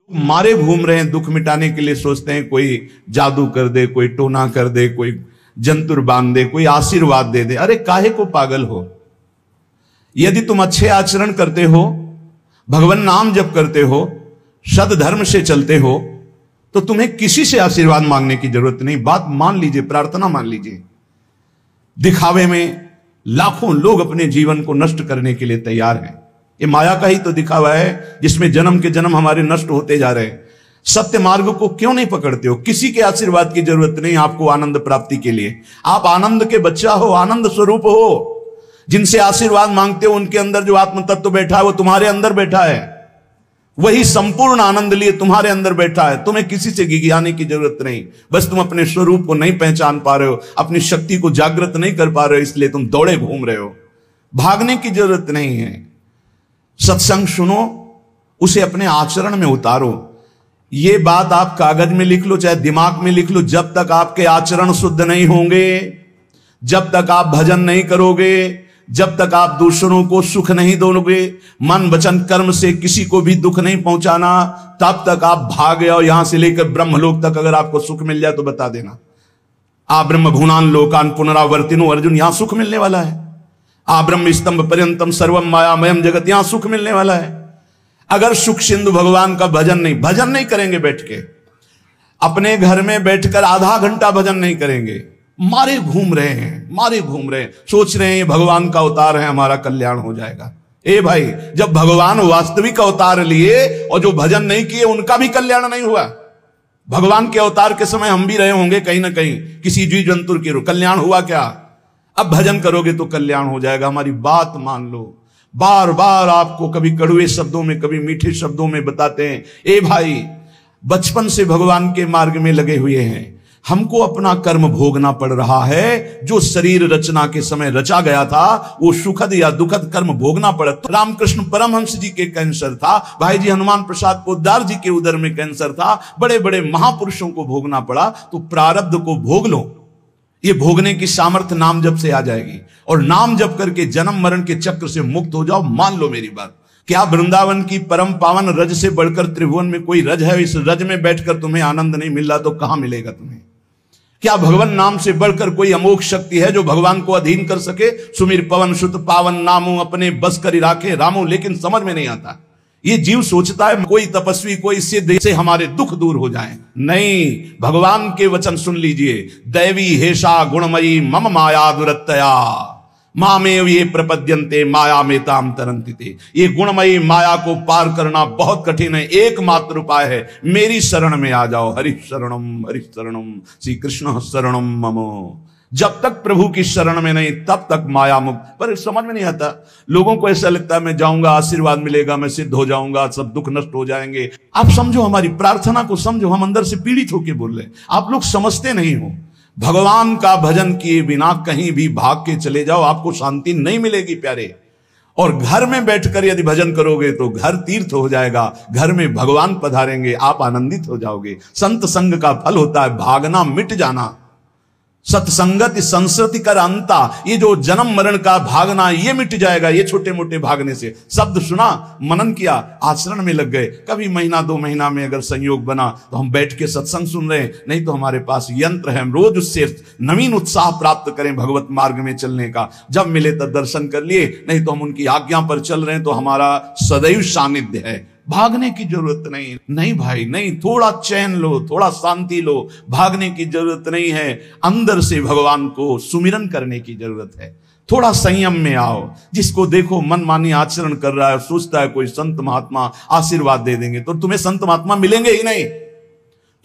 मारे घूम रहे हैं, दुख मिटाने के लिए सोचते हैं कोई जादू कर दे, कोई टोना कर दे, कोई जंतुर बांध दे, कोई आशीर्वाद दे दे। अरे काहे को पागल हो? यदि तुम अच्छे आचरण करते हो, भगवान नाम जप करते हो, सदधर्म से चलते हो, तो तुम्हें किसी से आशीर्वाद मांगने की जरूरत नहीं। बात मान लीजिए, प्रार्थना मान लीजिए। दिखावे में लाखों लोग अपने जीवन को नष्ट करने के लिए तैयार हैं। ये माया का ही तो दिखावा है जिसमें जन्म के जन्म हमारे नष्ट होते जा रहे हैं। सत्य मार्ग को क्यों नहीं पकड़ते हो? किसी के आशीर्वाद की जरूरत नहीं आपको आनंद प्राप्ति के लिए। आप आनंद के बच्चा हो, आनंद स्वरूप हो। जिनसे आशीर्वाद मांगते हो उनके अंदर जो आत्म तत्व बैठा है वो तुम्हारे अंदर बैठा है। वही संपूर्ण आनंद लिए तुम्हारे अंदर बैठा है। तुम्हें किसी से गिगियाने की जरूरत नहीं। बस तुम अपने स्वरूप को नहीं पहचान पा रहे हो, अपनी शक्ति को जागृत नहीं कर पा रहे हो, इसलिए तुम दौड़े घूम रहे हो। भागने की जरूरत नहीं है। सत्संग सुनो, उसे अपने आचरण में उतारो। ये बात आप कागज में लिख लो, चाहे दिमाग में लिख लो। जब तक आपके आचरण शुद्ध नहीं होंगे, जब तक आप भजन नहीं करोगे, जब तक आप दूसरों को सुख नहीं दोगे, मन वचन कर्म से किसी को भी दुख नहीं पहुंचाना, तब तक आप भाग आओ। यहां से लेकर ब्रह्मलोक तक अगर आपको सुख मिल जाए तो बता देना। आ ब्रह्म भुनान लोकान पुनरावर्तिनो, अर्जुन यहां सुख मिलने वाला है। आ ब्रह्म स्तंभ पर्यंतम सर्वम मायामयम जगत, यहां सुख मिलने वाला है। अगर सुख सिंधु भगवान का भजन नहीं करेंगे, बैठ के अपने घर में बैठकर आधा घंटा भजन नहीं करेंगे, मारे घूम रहे हैं, सोच रहे हैं ये भगवान का अवतार है, हमारा कल्याण हो जाएगा। ए भाई, जब भगवान वास्तविक अवतार लिए और जो भजन नहीं किए उनका भी कल्याण नहीं हुआ। भगवान के अवतार के समय हम भी रहे होंगे कहीं ना कहीं किसी जीव जंतु के, कल्याण हुआ क्या? अब भजन करोगे तो कल्याण हो जाएगा। हमारी बात मान लो। बार बार आपको कभी कड़वे शब्दों में, कभी मीठे शब्दों में बताते हैं, ए भाई, बचपन से भगवान के मार्ग में लगे हुए हैं, हमको अपना कर्म भोगना पड़ रहा है। जो शरीर रचना के समय रचा गया था वो सुखद या दुखद कर्म भोगना पड़ा। तो रामकृष्ण परमहंस जी के कैंसर था, भाई जी हनुमान प्रसाद पोद्दार जी के उदर में कैंसर था, बड़े बड़े महापुरुषों को भोगना पड़ा। तो प्रारब्ध को भोग लो। ये भोगने की सामर्थ्य नाम जप से आ जाएगी, और नाम जप करके जन्म मरण के चक्र से मुक्त हो जाओ। मान लो मेरी बात। क्या वृंदावन की परम पावन रज से बढ़कर त्रिभुवन में कोई रज है? इस रज में बैठकर तुम्हें आनंद नहीं मिल रहा तो कहां मिलेगा तुम्हें? क्या भगवान नाम से बढ़कर कोई अमोघ शक्ति है जो भगवान को अधीन कर सके? सुमिर पवन सुत पावन नामो, अपने बस करी राखे रामो। लेकिन समझ में नहीं आता। ये जीव सोचता है कोई तपस्वी, कोई सिद्ध से हमारे दुख दूर हो जाएं। नहीं, भगवान के वचन सुन लीजिए। दैवी हेषा गुणमयी मम माया दुरत्तया मामेव ये प्रपद्यन्ते माया में ताम तरन्ति। ये गुणमयी माया को पार करना बहुत कठिन है। एकमात्र उपाय है, मेरी शरण में आ जाओ। हरि शरणम श्री कृष्ण शरणम ममो। जब तक प्रभु की शरण में नहीं तब तक माया मुक्त। पर समझ में नहीं आता। लोगों को ऐसा लगता है मैं जाऊंगा, आशीर्वाद मिलेगा, मैं सिद्ध हो जाऊंगा, सब दुख नष्ट हो जाएंगे। आप समझो, हमारी प्रार्थना को समझो। हम अंदर से पीड़ित होकर बोल रहे हैं, आप लोग समझते नहीं हो। भगवान का भजन किए बिना कहीं भी भाग के चले जाओ, आपको शांति नहीं मिलेगी प्यारे। और घर में बैठकर यदि भजन करोगे तो घर तीर्थ हो जाएगा। घर में भगवान पधारेंगे, आप आनंदित हो जाओगे। संत संग का फल होता है भागना, मिट जाना। सत्संगति संस्कृति कर अंता, ये जो जन्म मरण का भागना ये मिट जाएगा। ये छोटे मोटे भागने से, शब्द सुना, मनन किया, आचरण में लग गए। कभी महीना 2 महीना में अगर संयोग बना तो हम बैठ के सत्संग सुन रहे हैं, नहीं तो हमारे पास यंत्र है, हम रोज उससे नवीन उत्साह प्राप्त करें भगवत मार्ग में चलने का। जब मिले तब दर्शन कर लिए, नहीं तो हम उनकी आज्ञा पर चल रहे हैं तो हमारा सदैव सानिध्य है। भागने की जरूरत नहीं भाई, नहीं। थोड़ा चैन लो, थोड़ा शांति लो। भागने की जरूरत नहीं है। अंदर से भगवान को सुमिरन करने की जरूरत है। थोड़ा संयम में आओ। जिसको देखो मनमानी आचरण कर रहा है, सोचता है कोई संत महात्मा आशीर्वाद दे देंगे, तो तुम्हें संत महात्मा मिलेंगे ही नहीं।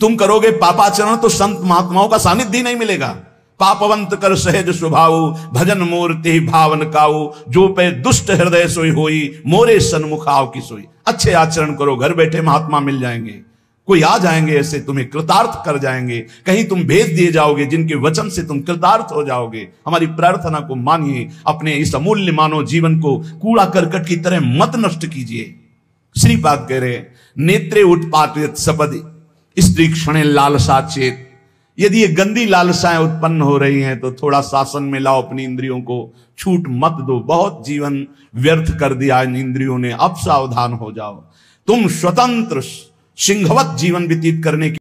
तुम करोगे पापाचरण तो संत महात्माओं का सानिध्य ही नहीं मिलेगा। पापवंत कर सहज स्वभाव, भजन मूर्ति भावन काऊ, जो पे दुष्ट हृदय सोई होई, मोरे सन्मुख आव की सोई। अच्छे आचरण करो, घर बैठे महात्मा मिल जाएंगे। कोई आ जाएंगे ऐसे, तुम्हें कृतार्थ कर जाएंगे। कहीं तुम भेज दिए जाओगे जिनके वचन से तुम कृतार्थ हो जाओगे। हमारी प्रार्थना को मानिए। अपने इस अमूल्य मानव जीवन को कूड़ा करकट की तरह मत नष्ट कीजिए। श्रीपाद कह रहे, नेत्रे उत्पादित सपदि स्त्री क्षणे लालसा चेत। यदि ये गंदी लालसाएं उत्पन्न हो रही हैं तो थोड़ा शासन में लाओ अपनी इंद्रियों को, छूट मत दो। बहुत जीवन व्यर्थ कर दिया इन इंद्रियों ने, अब सावधान हो जाओ। तुम स्वतंत्र सिंहवत जीवन व्यतीत करने की